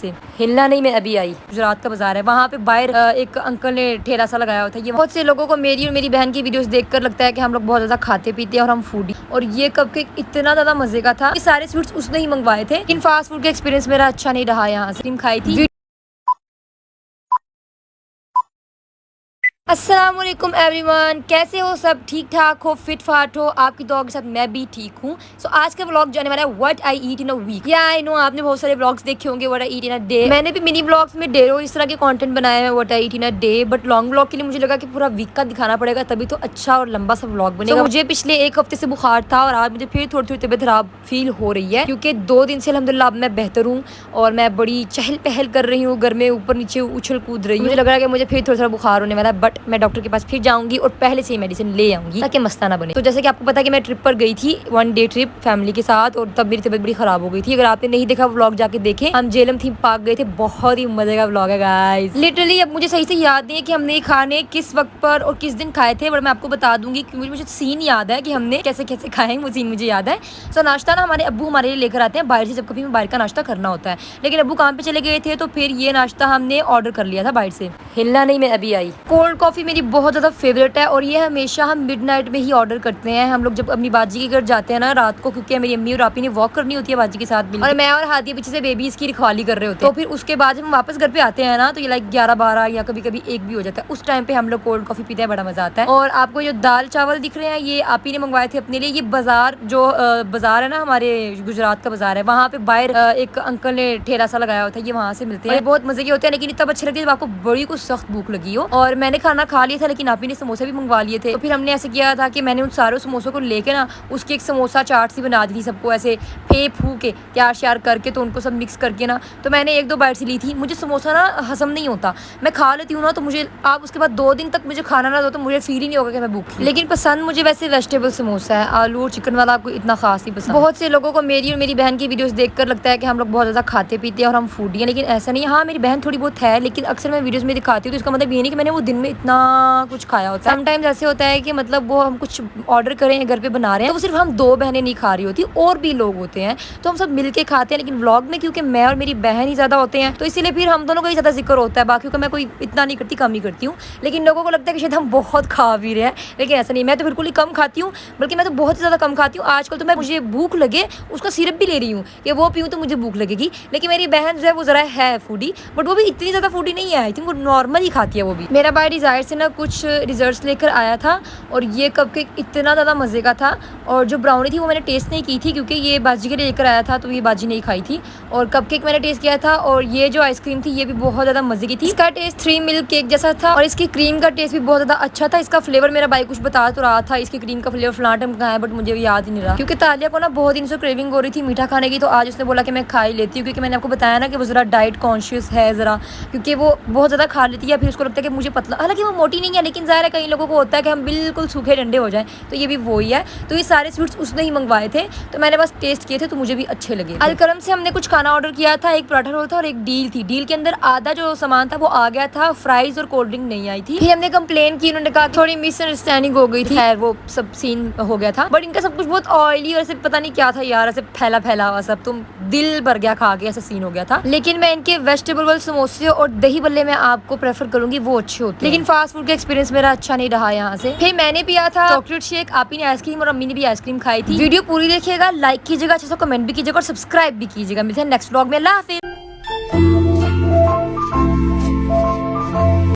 से हिलना नहीं, मैं अभी आई। गुजरात का बाजार है, वहाँ पे बाहर एक अंकल ने ठेला सा लगाया हुआ था। ये बहुत से लोगों को मेरी और मेरी बहन की वीडियोस देखकर लगता है कि हम लोग बहुत ज्यादा खाते पीते हैं और हम फूडी। और ये कपकेक इतना ज्यादा मजे का था, ये सारे स्वीट्स उसने ही मंगवाए थे। लेकिन फास्ट फूड का एक्सपीरियंस मेरा अच्छा नहीं रहा। यहाँ से खाई थी। अस्सलामुअलैकुम एवरीवन, कैसे हो सब? ठीक ठाक हो, फिट फाट हो? आपकी दुआ के साथ मैं भी ठीक हूँ। सो आज का व्लॉग जाने वाला है what I eat in a week. या आई नो आपने बहुत सारे व्लॉग्स देखे होंगे what I eat in a day. मैंने भी मिनी व्लॉग्स में ढेरों इस तरह के कंटेंट बनाए हैं what I eat in a day, but long vlog के लिए मुझे लगा कि पूरा वीक का दिखाना पड़ेगा, तभी तो अच्छा और लंबा सा व्लॉग बनेगा। मुझे पिछले एक हफ्ते से बुखार था और आज मुझे फिर थोड़ी थोड़ी तबीयत खराब फील हो रही है, क्योंकि 2 दिन से अल्हम्दुलिल्लाह अब मैं बेहतर हूँ और मैं बड़ी चहल पहल कर रही हूँ, घर में ऊपर नीचे उछल कूद रही हूँ। मुझे लग रहा है कि मुझे फिर थोड़ा बुखार होने वाला है, बट मैं डॉक्टर के पास फिर जाऊंगी और पहले से ही मेडिसिन ले आऊंगी ताकि मस्ता ना बने। तो जैसे कि आपको पता है कि मैं ट्रिप पर गई थी, 1 डे ट्रिप फैमिली के साथ, और तब मेरी तबीयत बड़ी खराब हो गई थी। अगर आपने नहीं देखा व्लॉग जाके देखें। हम झेलम थीम पार्क गए थे, बहुत ही मजे का व्लॉग है गाइस। लिटरली अब मुझे सही से याद नहीं है कि हमने खाने किस वक्त पर और किस दिन खाए थे, बट मैं आपको बता दूंगी क्योंकि मुझे सीन याद है कि हमने कैसे कैसे खाए, वो सीन मुझे याद है। सो नाश्ता ना हमारे अब्बू हमारे लिए लेकर आते हैं बाहर से, जब कभी हमें बाहर का नाश्ता करना होता है। लेकिन अब्बू काम पे चले गए थे, तो फिर ये नाश्ता हमने ऑर्डर कर लिया था बाहर से। हिलना नहीं, मैं अभी आई। कोल्ड कॉफी मेरी बहुत ज्यादा फेवरेट है और ये हमेशा हम मिडनाइट में ही ऑर्डर करते हैं। हम लोग जब अपनी बाजी के घर जाते हैं ना रात को, क्योंकि मेरी अम्मी और आपी ने वॉक करनी होती है बाजी के साथ मिलकर, और मैं और हादी पीछे से बेबी इसकी रखवाली कर रहे होते हैं। तो फिर उसके बाद जब हम वापस घर पे आते हैं ना, तो ये लाइक 11-12 या कभी कभी 1 भी हो जाता है। उस टाइम पे हम लोग कोल्ड कॉफी पीते हैं, बड़ा मजा आता है। और आपको जो दाल चावल दिख रहे हैं, ये आपी ने मंगवाए थे अपने लिए। ये बाजार जो बाजार है ना हमारे गुजरात का बाजार है, वहाँ पे बाहर एक अंकल ने ठेला सा लगाया होता है, ये वहाँ से मिलते हैं। बहुत मजे के होते हैं, लेकिन तब अच्छे लगते हैं जब आपको बड़ी कुछ सख्त भूख लगी हो। और मैंने खाना खा लिया था, लेकिन आपी ने समोसे भी मंगवा लिए थे। तो फिर हमने ऐसे किया था कि मैंने उन सारे समोसों को लेके ना उसकी एक समोसा चाट सी बना दी थी, सबको ऐसे फेंक फू के तैयार श्यार करके, तो उनको सब मिक्स करके ना, तो मैंने 1-2 बाइट सी ली थी। मुझे समोसा ना हजम नहीं होता, मैं खा लेती हूँ ना, तो मुझे आप उसके बाद 2 दिन तक मुझे खाना ना दो तो मुझे फील ही नहीं होगा कि मैं भूखी। लेकिन पसंद मुझे वैसे वेजिटेबल समोसा है, आलू और चिकन वाला आपको इतना खास नहीं पसंद। बहुत से लोगों को मेरी और मेरी बहन की वीडियोस देखकर लगता है कि हम लोग बहुत ज़्यादा खाते पीते हैं और हम फूडी हैं, लेकिन ऐसा नहीं है। हाँ, मेरी बहन थोड़ी बहुत है, लेकिन अक्सर मैं वीडियोस में दिखाती हूँ, तो इसका मतलब ये नहीं कि मैंने वो दिन में इतना कुछ खाया होता है। समटाइम्स ऐसे होता है कि मतलब वो हम कुछ ऑर्डर करें, घर पे बना रहे हैं, तो वो सिर्फ हम 2 बहनें नहीं खा रही होती, और भी लोग होते हैं, तो हम सब मिलके खाते हैं। लेकिन व्लॉग में क्योंकि मैं और मेरी बहन ही ज़्यादा होते हैं, तो इसीलिए फिर हम दोनों का ही ज़्यादा जिक्र होता है। बाकी का मैं कोई इतना नहीं करती, कम ही करती हूँ। लेकिन लोगों को लगता है कि शायद हम बहुत खा भी रहे हैं, लेकिन ऐसा नहीं। मैं तो बिल्कुल ही कम खाती हूँ, बल्कि मैं तो बहुत ही ज़्यादा कम खाती हूँ। आजकल तो मैं मुझे भूख लगे उसका सिरप भी ले रही हूँ कि वो पीऊँ तो मुझे भूख लगेगी। लेकिन मेरी बहन जो है वो ज़रा है फूडी, बट वो भी इतनी ज़्यादा फूडी नहीं है। आई थिंक वो नॉर्मल ही खाती है वो भी। मेरा बाय डिज़ायर से ना कुछ रिजल्ट्स लेकर आया था, और ये कपकेक इतना ज़्यादा मज़े का था। और जो ब्राउनी थी वो मैंने टेस्ट नहीं की थी, क्योंकि ये बाजी के लिए लेकर आया था, तो ये बाजी नहीं खाई थी। और कपकेक मैंने टेस्ट किया था, और ये जो आइसक्रीम थी ये भी बहुत ज़्यादा मज़े की थी। इसका टेस्ट 3 मिल्क केक जैसा था, और इसकी क्रीम का टेस्ट भी बहुत ज़्यादा अच्छा था। इसका फ्लेवर मेरा भाई कुछ बता तो रहा था, इसकी क्रीम का फ्लेवर फ्लाटम का है, बट मुझे याद ही नहीं रहा, क्योंकि तालिया को ना बहुत दिन से क्रेविंग हो रही थी मीठा खाने की। तो आज उसने बोला कि मैं खा ही लेती हूँ, क्योंकि मैंने आपको बताया ना कि वो ज़रा डाइट कॉन्शियस है ज़रा, क्योंकि वो बहुत ज़्यादा खा लेती है, फिर उसको लगता है कि मुझे पतला। हालांकि वो मोटी नहीं है, लेकिन ज़ाहिर है कई लोगों को होता है कि हम बिल्कुल सूखे डंडे हो जाएं, तो ये भी वही है। तो ये सारे स्वीट्स उसने ही मंगवाए थे, तो मैंने बस टेस्ट किए थे, तो मुझे भी अच्छे लगे। अलकरम से हमने कुछ खाना ऑर्डर किया था, एक पराठा रोल था और एक डील थी। डील के अंदर आधा जो सामान था वो आ गया था, फ्राइज और कोल्ड ड्रिंक नहीं आई थी। फिर हमने कंप्लेन की, उन्होंने कहा थोड़ी मिसअंडरस्टैंडिंग हो गई थी, खैर वो सब सीन हो गया था। बट इनका सब कुछ बहुत ऑयली और ऐसे पता नहीं क्या था यार, ऐसे फैला फैला हुआ सब, तुम दिल भर गया खा के, ऐसा सीन हो गया था। लेकिन मैं इनके वेजिटेबल वाले समोसे और दही बल्ले में आपको प्रेफर करूंगी, वो अच्छे होते हैं। लेकिन फास्ट फूड का एक्सपीरियंस मेरा अच्छा नहीं रहा यहाँ से। फिर मैंने पिया था चॉकलेट शेक, आपी ने आइसक्रीम और अम्मी ने भी आइसक्रीम खाई थी। वीडियो पूरी देखिएगा, लाइक कीजिएगा, अच्छा सा कमेंट भी कीजिएगा और सब्सक्राइब भी कीजिएगा। मिलते हैं नेक्स्ट व्लॉग में। अल्लाह हाफिज़।